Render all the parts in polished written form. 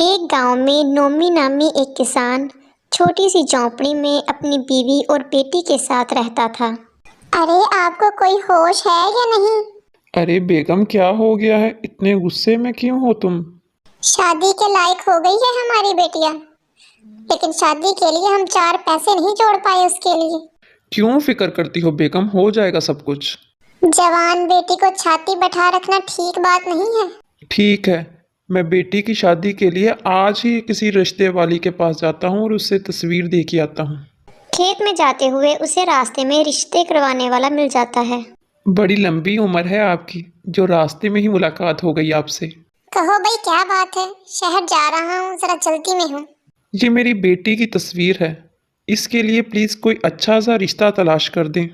ایک گاؤں میں نومی نامی ایک کسان چھوٹی سی جھونپڑی میں اپنی بیوی اور بیٹی کے ساتھ رہتا تھا۔ ارے آپ کو کوئی ہوش ہے یا نہیں؟ ارے بیگم کیا ہو گیا ہے؟ اتنے غصے میں کیوں ہو تم؟ شادی کے لائق ہو گئی ہے ہماری بیٹیاں، لیکن شادی کے لیے ہم 4 پیسے نہیں جوڑ پائے اس کے لیے۔ کیوں فکر کرتی ہو بیگم؟ ہو جائے گا سب کچھ۔ جوان بیٹی کو چھاتی بٹھا رکھنا ٹھیک بات نہیں ہے۔ ٹھیک ہے، میں بیٹی کی شادی کے لیے آج ہی کسی رشتے والی کے پاس جاتا ہوں اور اس سے تصویر دے کے آتا ہوں۔ کھیت میں جاتے ہوئے اسے راستے میں رشتے کروانے والا مل جاتا ہے۔ بڑی لمبی عمر ہے آپ کی، جو راستے میں ہی ملاقات ہو گئی آپ سے۔ کہو بھائی کیا بات ہے؟ شہر جا رہا ہوں، ذرا جلدی میں ہوں۔ یہ میری بیٹی کی تصویر ہے، اس کے لیے پلیز کوئی اچھا سا رشتہ تلاش کر دیں۔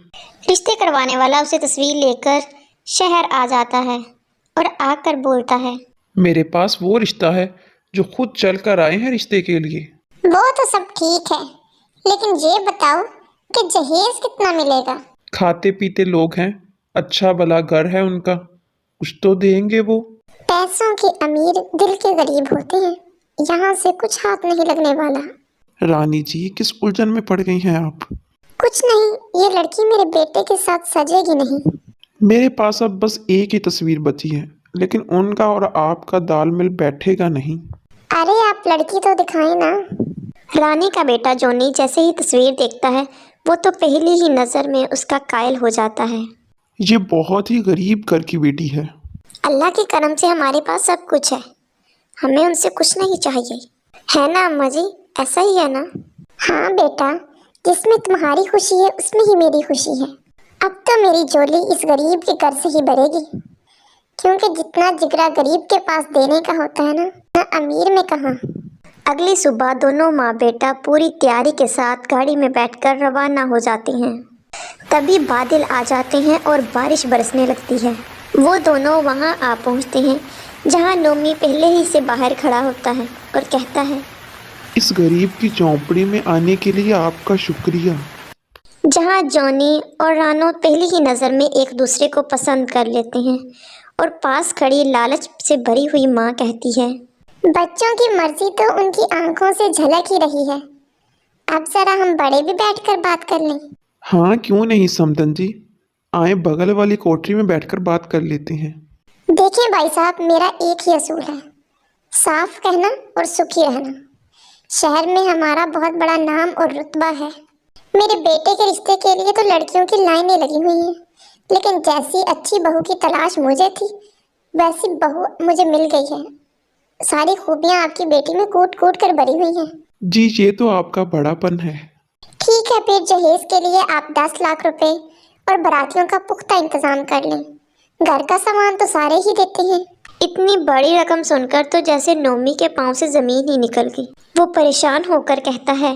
رشتے کروانے والا اسے تصویر لے کر شہر آ جاتا ہے اور آ کر بولتا ہے، میرے پاس وہ رشتہ ہے جو خود چل کر آئے ہیں رشتے کے لیے۔ وہ تو سب ٹھیک ہے، لیکن یہ بتاؤ کہ جہیز کتنا ملے گا؟ کھاتے پیتے لوگ ہیں، اچھا بھلا گھر ہے ان کا، کچھ تو دیں گے وہ۔ پیسوں کے امیر دل کے غریب ہوتے ہیں، یہاں سے کچھ ہاتھ نہیں لگنے والا۔ رانی جی کس الجھن میں پڑ گئی ہیں آپ؟ کچھ نہیں، یہ لڑکی میرے بیٹے کے ساتھ سجے گی نہیں۔ میرے پاس اب بس ایک ہی تصویر بچی ہے، لیکن ان کا اور آپ کا دال مل بیٹھے گا نہیں۔ ارے آپ لڑکی تو دکھائیں نا۔ رانی کا بیٹا جونی جیسے ہی تصویر دیکھتا ہے وہ تو پہلی ہی نظر میں اس کا قائل ہو جاتا ہے۔ یہ بہت ہی غریب گھر کی بیٹی ہے۔ اللہ کے کرم سے ہمارے پاس سب کچھ ہے، ہمیں ان سے کچھ نہیں چاہیے، ہے نا اماں جی؟ ایسا ہی ہے نا؟ ہاں بیٹا، جس میں تمہاری خوشی ہے اس میں ہی میری خوشی ہے۔ اب تو میری جولی اس غریب کے گھر سے ہی بھرے گی، کیونکہ جتنا جگرا غریب کے پاس دینے کا ہوتا ہے نا امیر میں کہاں۔ اگلی صبح دونوں ماں بیٹا پوری تیاری کے ساتھ گاڑی میں بیٹھ کر روانہ ہو جاتے ہیں۔ تبھی بادل آ جاتے ہیں اور بارش برسنے لگتی ہے۔ وہ دونوں وہاں آ پہنچتے ہیں جہاں نومی پہلے ہی سے باہر کھڑا ہوتا ہے اور کہتا ہے، اس غریب کی جھونپڑی میں آنے کے لیے آپ کا شکریہ۔ جہاں جونی اور رانو پہلی ہی نظر میں ایک دوسرے کو پسند کر لیتے ہیں اور پاس کھڑی لالچ سے بھری ہوئی ماں کہتی ہے، بچوں کی مرضی تو ان کی آنکھوں سے جھلک ہی رہی ہے، اب ذرا ہم بڑے بھی بیٹھ کر بات کر لیں۔ ہاں کیوں نہیں سمدن جی، آئیں بغل والی کوٹری میں بیٹھ کر بات کر لیتے ہیں۔ دیکھیں بھائی صاحب، میرا ایک ہی اصول ہے، صاف کہنا اور سکھی رہنا۔ شہر میں ہمارا بہت بڑا نام اور رتبہ ہے۔ میرے بیٹے کے رشتے کے لیے تو لڑکیوں کی لائنیں لگی ہوئی ہیں، لیکن جیسی اچھی بہو کی تلاش مجھے تھی ویسی بہو مجھے مل گئی ہے۔ ساری خوبیاں آپ کی بیٹی میں کوٹ کوٹ کر بھری ہوئی ہیں۔ جی یہ تو آپ کا بڑا پن ہے۔ ٹھیک ہے، پھر جہیز کے لیے آپ 10 لاکھ روپے اور براتیوں کا پختہ انتظام کر لیں، گھر کا سامان تو سارے ہی دیتے ہیں۔ اتنی بڑی رقم سن کر تو جیسے نومی کے پاؤں سے زمین ہی نکل گئی۔ وہ پریشان ہو کر کہتا ہے،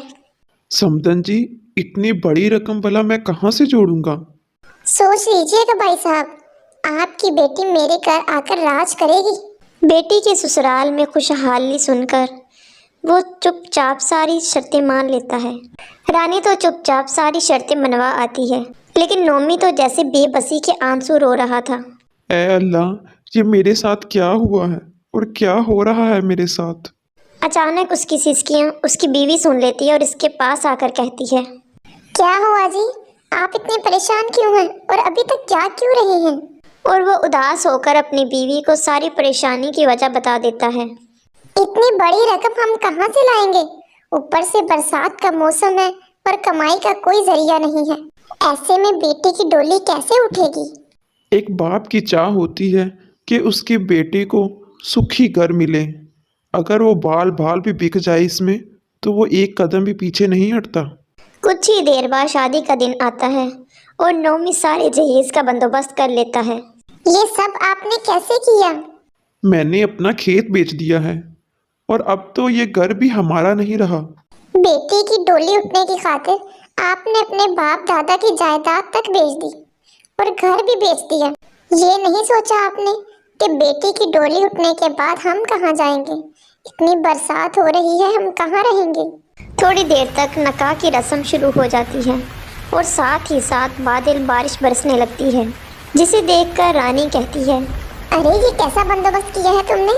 سمدن جی اتنی بڑی رقم بھلا میں کہاں سے جوڑوں گا؟ سوچ لیجئے گا بھائی صاحب، آپ کی بیٹی میرے گھر آ کر راج کرے گی۔ بیٹی کے سسرال میں خوشحالی سن کر وہ چپ چاپ ساری شرطیں مان لیتا ہے۔ رانی تو چپ چاپ ساری شرطیں منوا آتی ہے، لیکن نومی تو جیسے بے بسی کے آنسو رو رہا تھا۔ اے اللہ، یہ میرے ساتھ کیا ہوا ہے اور کیا ہو رہا ہے میرے ساتھ؟ اچانک اس کی سسکیاں اس کی بیوی سن لیتی ہے اور اس کے پاس آ کر کہتی ہے، کیا ہوا جی؟ آپ اتنے پریشان کیوں ہیں اور ابھی تک جاگ کیوں رہے ہیں؟ اور وہ اداس ہو کر اپنی بیوی کو ساری پریشانی کی وجہ بتا دیتا ہے۔ اتنی بڑی رقم ہم کہاں سے لائیں گے؟ اوپر سے برسات کا موسم ہے اور کمائی کا کوئی ذریعہ نہیں ہے، ایسے میں بیٹے کی ڈولی کیسے اٹھے گی؟ ایک باپ کی چاہ ہوتی ہے کہ اس کے بیٹے کو سکھی گھر ملے، اگر وہ بال بال بھی بک جائے اس میں تو وہ ایک قدم بھی پیچھے نہیں ہٹتا۔ کچھ ہی دیر بعد شادی کا دن آتا ہے اور نومی سارے جہیز کا بندوبست کر لیتا ہے۔ یہ سب آپ نے کیسے کیا؟ میں نے اپنا کھیت بیچ دیا ہے اور اب تو یہ گھر بھی ہمارا نہیں رہا۔ بیٹی کی ڈولی اٹھنے کی خاطر آپ نے اپنے باپ دادا کی جائیداد تک بیچ دی اور گھر بھی بیچ دیا۔ یہ نہیں سوچا آپ نے کہ بیٹی کی ڈولی اٹھنے کے بعد ہم کہاں جائیں گے؟ اتنی برسات ہو رہی ہے، ہم کہاں رہیں گے؟ تھوڑی دیر تک نکاح کی رسم شروع ہو جاتی ہے اور ساتھ ہی ساتھ بادل بارش برسنے لگتی ہے، جسے دیکھ کر رانی کہتی ہے، ارے یہ کیسا بندوبست کیا ہے تم نے؟